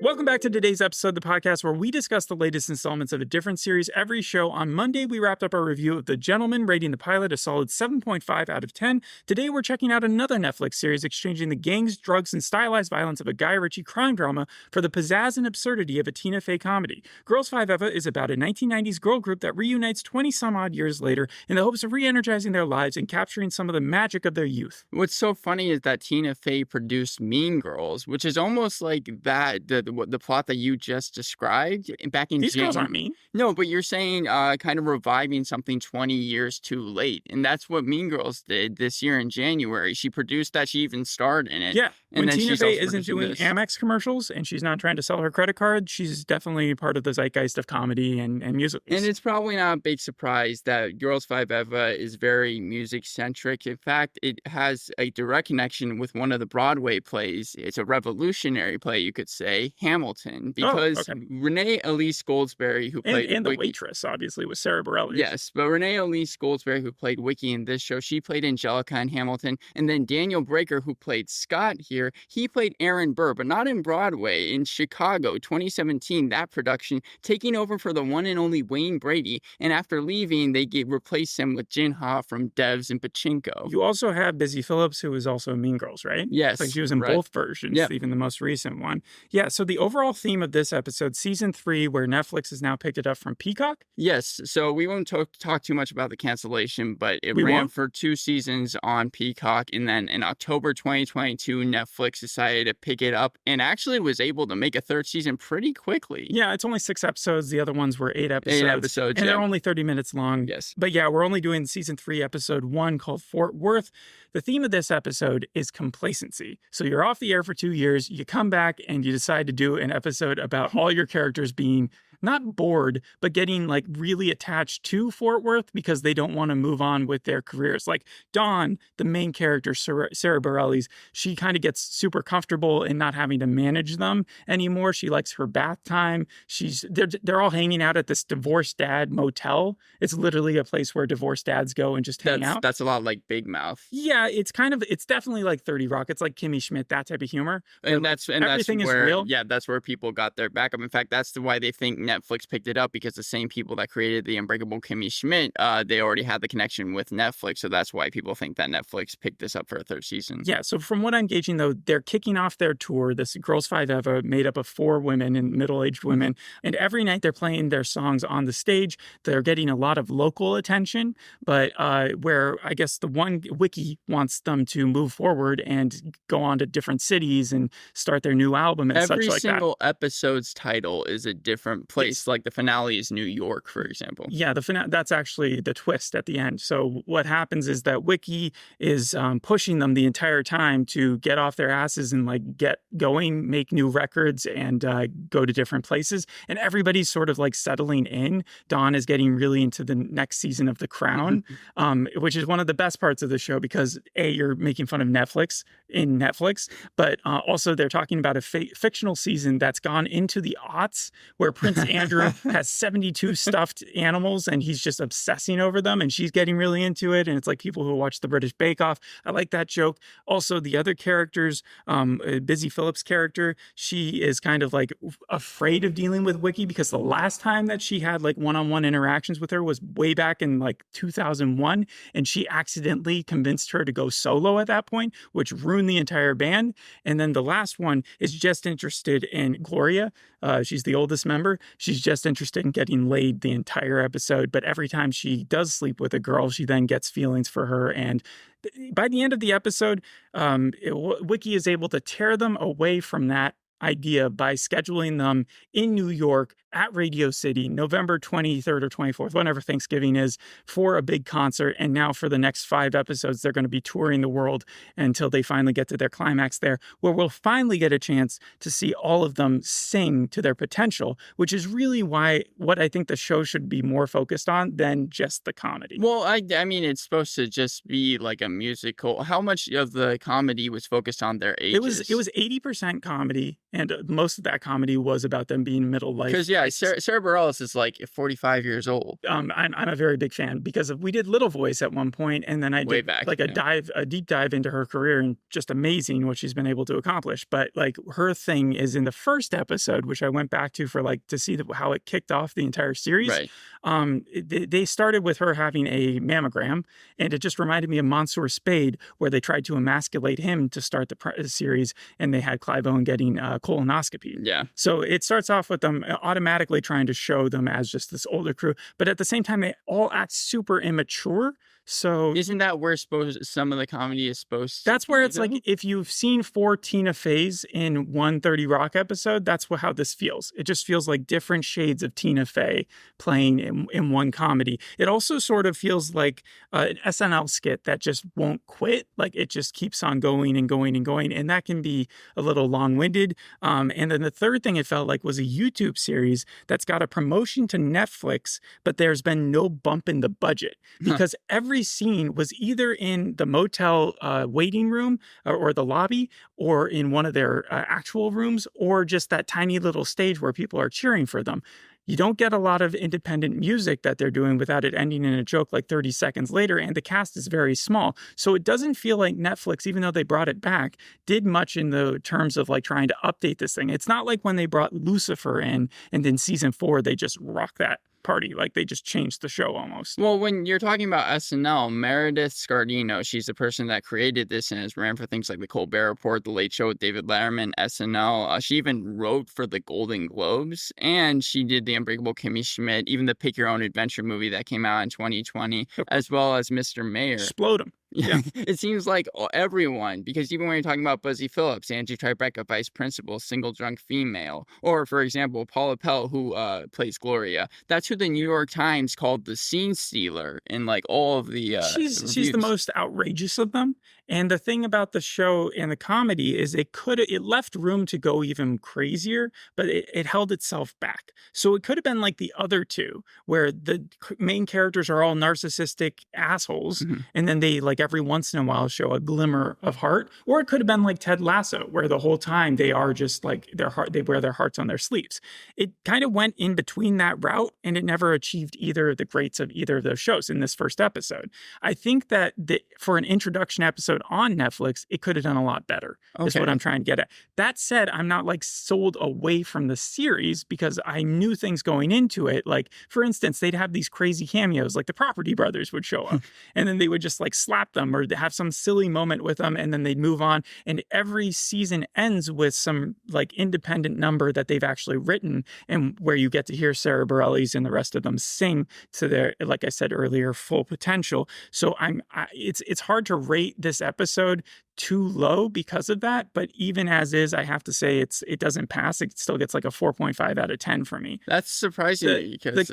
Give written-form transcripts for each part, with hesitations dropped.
Welcome back to today's episode of the podcast where we discuss the latest installments of a different series every show. On Monday, we wrapped up our review of The Gentleman, rating the pilot a solid 7.5 out of 10. Today, we're checking out another Netflix series exchanging the gangs, drugs, and stylized violence of a Guy Ritchie crime drama for the pizzazz and absurdity of a Tina Fey comedy. Girls5eva is about a 1990s girl group that reunites 20-some-odd years later in the hopes of re-energizing their lives and capturing some of the magic of their youth. What's so funny is that Tina Fey produced Mean Girls, which is almost like that the plot that you just described back in These girls aren't mean. No, but you're saying kind of reviving something 20 years too late. And that's what Mean Girls did this year in January. She produced that. She even starred in it. Yeah. And when then Tina she's Fey also isn't producing doing this. Amex commercials and she's not trying to sell her credit card, she's definitely part of the zeitgeist of comedy and musicals. And it's probably not a big surprise that Girls5eva is very music-centric. In fact, it has a direct connection with one of the Broadway plays. It's a revolutionary play, you could say, Hamilton, because Renée Elise Goldsberry, who played and the Wiki, waitress, obviously, was Sara Bareilles. Yes, but Renée Elise Goldsberry, who played Wiki in this show, she played Angelica in Hamilton. And then Daniel Breaker, who played Scott here, he played Aaron Burr, but not in Broadway, in Chicago, 2017, that production, taking over for the one and only Wayne Brady. And after leaving, they replaced him with Jin Ha from Devs and Pachinko. You also have Busy Phillips, who was also in Mean Girls, right? Yes. Like she was in both versions, even the most recent one. Yeah, so the overall theme of this episode, season 3, where Netflix has now picked it up from Peacock. Yes, so we won't talk too much about the cancellation, but it ran for 2 seasons on Peacock, and then in October 2022, Netflix decided to pick it up and actually was able to make a 3rd season pretty quickly. Yeah, it's only 6 episodes. The other ones were 8 episodes. 8 episodes, and they're only 30 minutes long. Yes. But yeah, we're only doing season 3, episode 1, called Fort Worth. The theme of this episode is complacency. So you're off the air for 2 years, you come back and you decide to do an episode about all your characters being not bored, but getting like really attached to Fort Worth because they don't want to move on with their careers. Like Dawn, the main character, Sara Bareilles, she kind of gets super comfortable in not having to manage them anymore. She likes her bath time. They're all hanging out at this divorced dad motel. It's literally a place where divorced dads go and just hang out. That's a lot like Big Mouth. Yeah, it's definitely like 30 Rock. It's like Kimmy Schmidt, that type of humor. And everything is real. Yeah, that's where people got their backup. In fact, that's why they think Netflix picked it up, because the same people that created The Unbreakable Kimmy Schmidt, they already had the connection with Netflix. So that's why people think that Netflix picked this up for a 3rd season. Yeah, so from what I'm gauging, though, they're kicking off their tour, this Girls5eva, made up of 4 women and middle-aged women. And every night they're playing their songs on the stage. They're getting a lot of local attention, but where I guess the one Wiki wants them to move forward and go on to different cities and start their new album and such like that. Every single episode's title is a different place. Like the finale is New York, for example. Yeah, that's actually the twist at the end. So what happens is that Wiki is pushing them the entire time to get off their asses and like get going, make new records, and go to different places. And everybody's sort of like settling in. Dawn is getting really into the next season of The Crown, which is one of the best parts of the show because you're making fun of Netflix, but also they're talking about a fictional season that's gone into the aughts where Prince Andrew has 72 stuffed animals and he's just obsessing over them, and she's getting really into it. And it's like people who watch the British Bake Off. I like that joke. Also, the other characters, Busy Phillips' character, she is kind of like afraid of dealing with Wiki because the last time that she had like one-on-one interactions with her was way back in like 2001, and she accidentally convinced her to go solo at that point, which ruined the entire band. And then the last one is just interested in Gloria. She's the oldest member. She's just interested in getting laid the entire episode. But every time she does sleep with a girl, she then gets feelings for her. And by the end of the episode, Wiki is able to tear them away from that idea by scheduling them in New York at Radio City, November 23rd or 24th, whenever Thanksgiving is, for a big concert. And now for the next 5 episodes, they're going to be touring the world until they finally get to their climax there, where we'll finally get a chance to see all of them sing to their potential, which is really what I think the show should be more focused on than just the comedy. Well, I mean, it's supposed to just be like a musical. How much of the comedy was focused on their ages? It was 80% comedy And most of that comedy was about them being middle life. Because Sara Bareilles is like 45 years old. I'm a very big fan because we did Little Voice at one point, and then I Way did back, like a deep dive into her career, and just amazing what she's been able to accomplish. But like her thing is in the first episode, which I went back to for like to see how it kicked off the entire series. Right. They started with her having a mammogram, and it just reminded me of Monsieur Spade, where they tried to emasculate him to start the series, and they had Clive Owen getting colonoscopy. Yeah. So it starts off with them automatically trying to show them as just this older crew, but at the same time, they all act super immature. So isn't that where some of the comedy is supposed to that's where it's though? like, if you've seen 4 Tina Feys in one 30 Rock episode, that's how this feels. It just feels like different shades of Tina Fey playing in one comedy. It also sort of feels like an SNL skit that just won't quit. Like it just keeps on going and going and going. And that can be a little long-winded. And then the third thing it felt like was a YouTube series that's got a promotion to Netflix, but there's been no bump in the budget because every scene was either in the motel waiting room or the lobby, or in one of their actual rooms, or just that tiny little stage where people are cheering for them. You don't get a lot of independent music that they're doing without it ending in a joke like 30 seconds later, and the cast is very small. So it doesn't feel like Netflix, even though they brought it back, did much in the terms of like trying to update this thing. It's not like when they brought Lucifer in, and then season 4, they just rock that party. Like they just changed the show almost. Well, when you're talking about SNL, Meredith Scardino, she's the person that created this and has ran for things like The Colbert Report, The Late Show with David Letterman, SNL. She even wrote for the Golden Globes, and she did The Unbreakable Kimmy Schmidt, even the Pick Your Own Adventure movie that came out in 2020, as well as Mr. Mayor. Explode 'em. Yeah. It seems like everyone, because even when you're talking about Buzzy Phillips, Angie Tribeca, vice principal, single drunk female, or for example, Paula Pell, who plays Gloria, that's who the New York Times called the scene stealer in like all of the she's the most outrageous of them. And the thing about the show and the comedy is it left room to go even crazier, but it held itself back. So it could have been like the other two, where the main characters are all narcissistic assholes, and then they like every once in a while show a glimmer of heart. Or it could have been like Ted Lasso, where the whole time they are just like they wear their hearts on their sleeves. It kind of went in between that route, and it never achieved either of the greats of either of those shows in this first episode. I think that for an introduction episode on Netflix, it could have done a lot better, is what I'm trying to get at. That said, I'm not like sold away from the series because I knew things going into it. Like, for instance, they'd have these crazy cameos, like the Property Brothers would show up and then they would just like slap them or have some silly moment with them, and then they'd move on. And every season ends with some like independent number that they've actually written, and where you get to hear Sara Bareilles and the rest of them sing to their, like I said earlier, full potential. So it's hard to rate this episode too low because of that, but even as is, I have to say it doesn't pass. It still gets like a 4.5 out of 10 for me. That's surprising because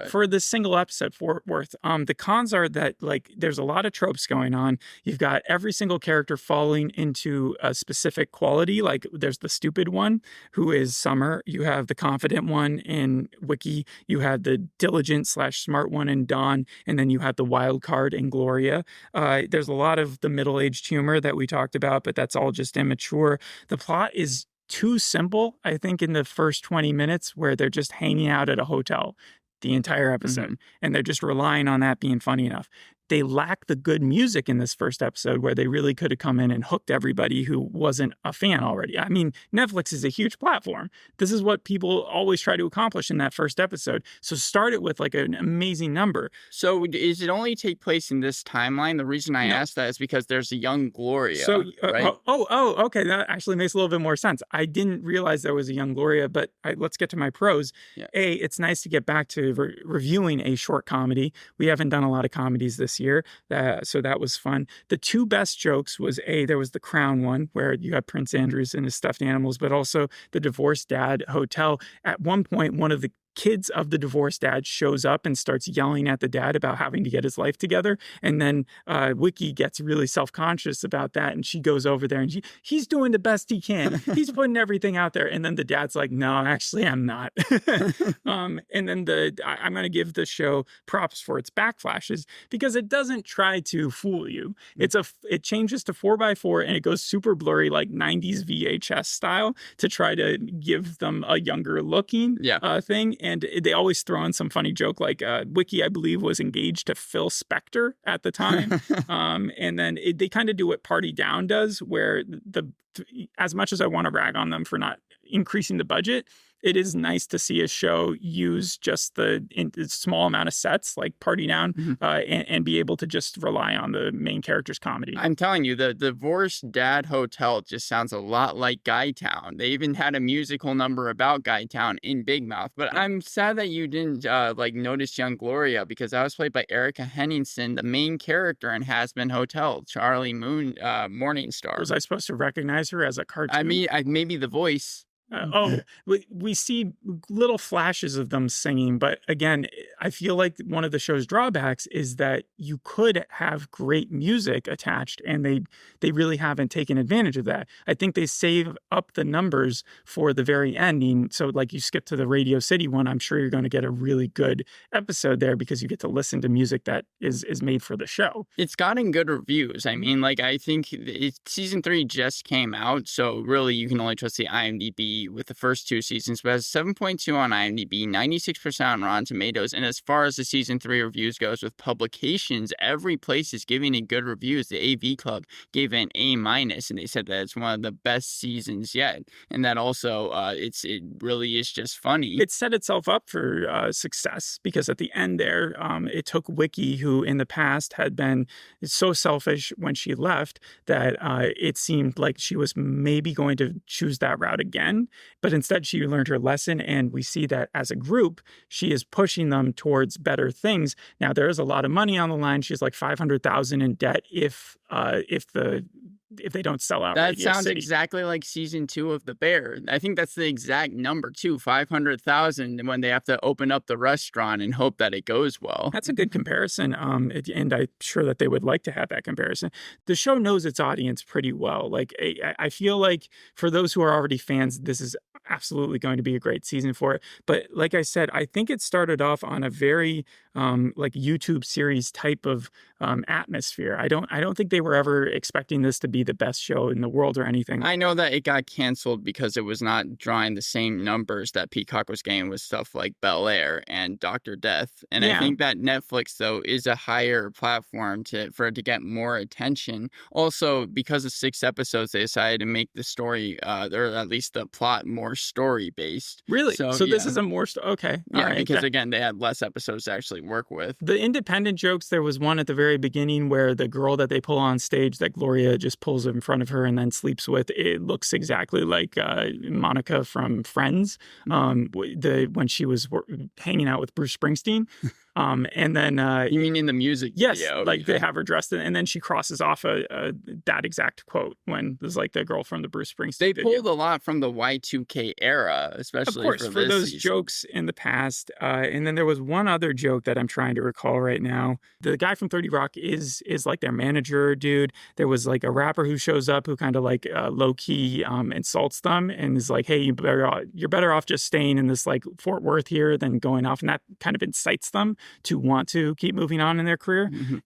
for this single episode, Fort Worth, the cons are that like there's a lot of tropes going on. You've got every single character falling into a specific quality. Like there's the stupid one who is Summer. You have the confident one in Wiki. You have the diligent / smart one in Dawn, and then you have the wild card in Gloria. There's a lot of the middle-aged humor that we talked about, but that's all just immature. The plot is too simple, I think, in the first 20 minutes, where they're just hanging out at a hotel the entire episode, and they're just relying on that being funny enough. They lack the good music in this first episode, where they really could have come in and hooked everybody who wasn't a fan already. I mean, Netflix is a huge platform. This is what people always try to accomplish in that first episode. So start it with like an amazing number. So does it only take place in this timeline? The reason I asked that is because there's a young Gloria. So, right? Okay. That actually makes a little bit more sense. I didn't realize there was a young Gloria, but let's get to my pros. Yeah. It's nice to get back to reviewing a short comedy. We haven't done a lot of comedies this year, so that was fun. The two best jokes was there was the Crown one, where you have Prince Andrews and his stuffed animals, but also the divorced dad hotel. At one point, one of the kids of the divorced dad shows up and starts yelling at the dad about having to get his life together. And then Wiki gets really self-conscious about that. And she goes over there and he's doing the best he can. He's putting everything out there. And then the dad's like, no, actually, I'm not. And then I'm going to give the show props for its backflashes because it doesn't try to fool you. It changes to 4x4 and it goes super blurry, like 90s VHS style, to try to give them a younger looking thing. And they always throw in some funny joke, like Wiki, I believe, was engaged to Phil Spector at the time. And then they kind of do what Party Down does, where as much as I want to rag on them for not increasing the budget, it is nice to see a show use just the small amount of sets like Party Down and be able to just rely on the main character's comedy. I'm telling you, the Divorced Dad Hotel just sounds a lot like Guy Town. They even had a musical number about Guy Town in Big Mouth. But I'm sad that you didn't notice young Gloria, because that was played by Erica Henningsen, the main character in Has Been Hotel, Charlie Morningstar. Was I supposed to recognize her as a cartoon? I mean, maybe the voice. We see little flashes of them singing, but again, I feel like one of the show's drawbacks is that you could have great music attached, and they really haven't taken advantage of that. I think they save up the numbers for the very ending. So like you skip to the Radio City one, I'm sure you're going to get a really good episode there because you get to listen to music that is made for the show. It's gotten good reviews. I mean, I think season 3 just came out, so really you can only trust the IMDb with the first 2 seasons, but it has 7.2 on IMDb, 96% on Rotten Tomatoes, and as far as the season 3 reviews goes with publications, every place is giving it good reviews. The AV Club gave it an A-, and they said that it's one of the best seasons yet, and that also it really is just funny. It set itself up for success because at the end there, it took Wiki, who in the past had been so selfish when she left that it seemed like she was maybe going to choose that route again. But instead, she learned her lesson, and we see that as a group, she is pushing them towards better things. Now, there is a lot of money on the line. She's like $500,000 in debt if they don't sell out. That sounds exactly like season 2 of The Bear. I think that's the exact number too, 500,000, when they have to open up the restaurant and hope that it goes well. That's a good comparison. And I'm sure that they would like to have that comparison. The show knows its audience pretty well. Like, I feel like for those who are already fans, this is absolutely going to be a great season for it. But like I said, I think it started off on a very YouTube series type of atmosphere. I don't think they were ever expecting this to be the best show in the world or anything. I know that it got canceled because it was not drawing the same numbers that Peacock was getting with stuff like Bel Air and Dr. Death. And I think that Netflix, though, is a higher platform for it to get more attention. Also, because of 6 episodes, they decided to make the story, or at least the plot, more story-based. Really? So this is a more okay. Yeah, all right. Because again, they had less episodes to actually work with. The independent jokes, there was one at the very beginning where the girl that they pull on stage that Gloria just pulls in front of her and then sleeps with, it looks exactly like Monica from Friends, when she was hanging out with Bruce Springsteen. And then you mean in the music video? Like they have her dressed in, and then she crosses off that exact quote when there's like the girl from the Bruce Springsteen They video. pulled a lot from the Y2K era, especially of course, for those season. jokes in the past. And then there was one other joke that I'm trying to recall right now. The guy from 30 Rock is like their manager dude. There was like a rapper who shows up who kind of like low key insults them and is like, hey, you're better off just staying in this like Fort Worth here than going off, and that kind of incites them to want to keep moving on in their career. Mm-hmm.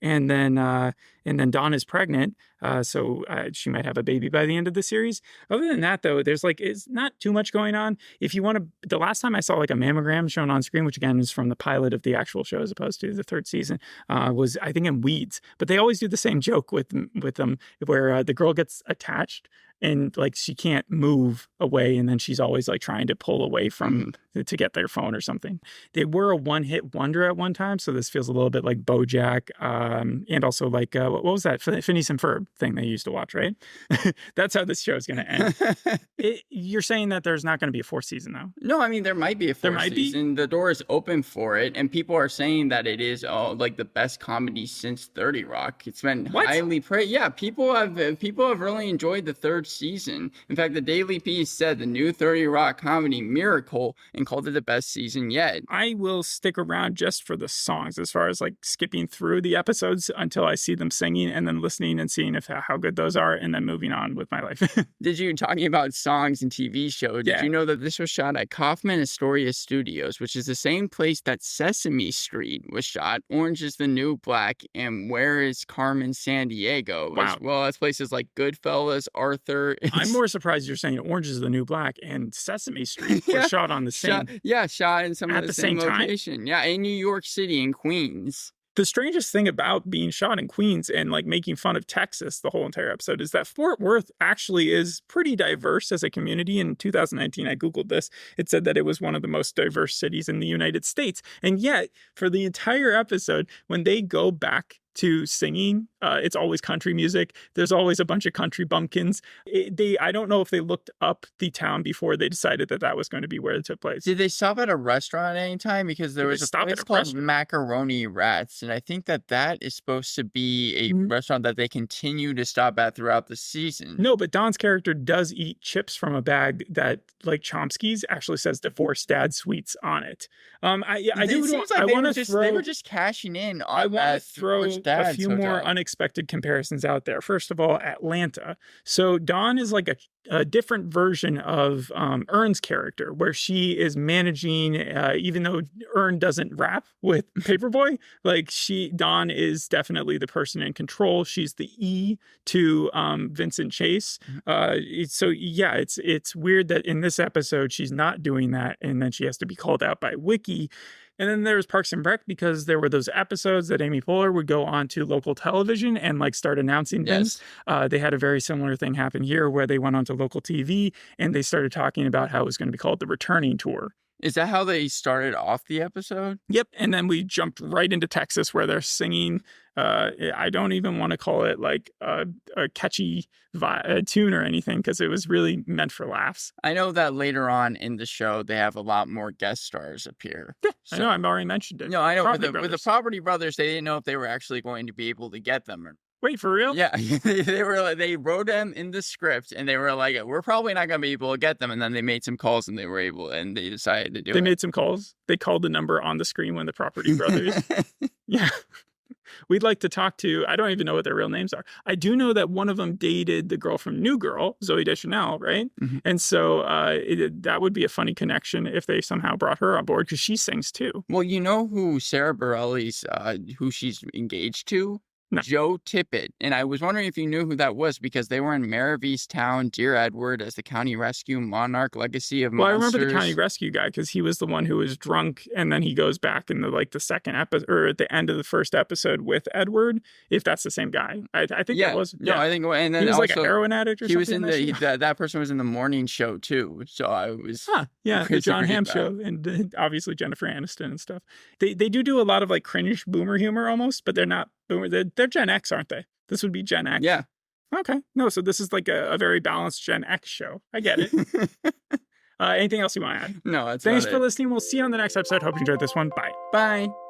And then Dawn is pregnant, so she might have a baby by the end of the series. Other than that, though, there's it's not too much going on. If you want to, the last time I saw like a mammogram shown on screen, which again is from the pilot of the actual show as opposed to the 3rd season, was I think in Weeds. But they always do the same joke with them where the girl gets attached and like she can't move away, and then she's always like trying to pull away from to get their phone or something. They were a one-hit wonder at one time, so this feels a little bit like BoJack, and also like what was that? Phineas and Ferb. thing they used to watch, right? That's how this show is going to end. You're saying that there's not going to be a fourth season, though? No, I mean, there might be a fourth season. The door is open for it, and people are saying that it is like the best comedy since 30 Rock. It's been highly praised. Yeah, people have really enjoyed the third season. In fact, the Daily Beast said the new 30 Rock comedy miracle and called it the best season yet. I will stick around just for the songs, as far as like skipping through the episodes until I see them singing, and then listening and seeing how good those are, and then moving on with my life. Did you, talking about songs and TV shows, did you know that this was shot at Kaufman Astoria Studios, which is the same place that Sesame Street was shot, Orange is the New Black, and Where is Carmen Sandiego, as well as places like Goodfellas, Arthur. I'm more surprised you're saying Orange is the New Black and Sesame Street were shot on the same. Shot in some of the same location. Time? Yeah, in New York City and Queens. The strangest thing about being shot in Queens and like making fun of Texas the whole entire episode is that Fort Worth actually is pretty diverse as a community. In 2019, I Googled this. It said that it was one of the most diverse cities in the United States. And yet, for the entire episode, when they go back to singing, it's always country music. There's always a bunch of country bumpkins. I don't know if they looked up the town before they decided that was going to be where it took place. Did they stop at a restaurant at any time? Because there was a place called Macaroni Rats, and I think that is supposed to be a restaurant that they continue to stop at throughout the season. No, but Don's character does eat chips from a bag that, like Chomsky's, actually says "Divorced Dad Sweets" on it. They were just cashing in on. I want to throw a few more more unexpected comparisons out there. First of all, Atlanta. So Dawn is like a different version of Ern's character, where she is managing, even though Ern doesn't rap with Paperboy, like Dawn is definitely the person in control. She's the E to Vincent Chase. So yeah, it's weird that in this episode she's not doing that, and then she has to be called out by Wiki. And then there's Parks and Rec, because there were those episodes that Amy Poehler would go on to local television and like start announcing things. They had a very similar thing happen here, where they went onto local TV and they started talking about how it was going to be called the Returning Tour. Is that how they started off the episode? Yep. And then we jumped right into Texas, where they're singing. I don't even want to call it like a catchy tune or anything, because it was really meant for laughs. I know that later on in the show, they have a lot more guest stars appear. Yeah, so, I know. I've already mentioned it. No, I know. With the Property Brothers, they didn't know if they were actually going to be able to get them. Wait, for real? Yeah, they wrote them in the script, and they were like, "We're probably not going to be able to get them." And then they made some calls, and they decided to do it. They made some calls. They called the number on the screen when the Property Brothers. Yeah. We'd like to talk to, I don't even know what their real names are. I do know that one of them dated the girl from New Girl, Zooey Deschanel, right? Mm-hmm. And so that would be a funny connection if they somehow brought her on board, because she sings too. Well, you know who Sara Bareilles, who she's engaged to? No. Joe Tippett. And I was wondering if you knew who that was, because they were in Mare of Easttown, Dear Edward, As the County Rescue, Monarch, Legacy of Monsters. Well, I remember the County Rescue guy, because he was the one who was drunk, and then he goes back in the second episode, or at the end of the first episode with Edward, if that's the same guy. I think that was. Yeah. No, I think, and then he was also, like a heroin addict or something. He was in that person was in the morning show too. So I was. The John Hamm show, and obviously Jennifer Aniston and stuff. They do a lot of like cringe boomer humor almost, but they're not boomer. They're Gen X, aren't they? This would be Gen X. Yeah. Okay. No, so this is like a very balanced Gen X show. I get it. Anything else you want to add? No, that's Thanks for listening. We'll see you on the next episode. Hope you enjoyed this one. Bye. Bye.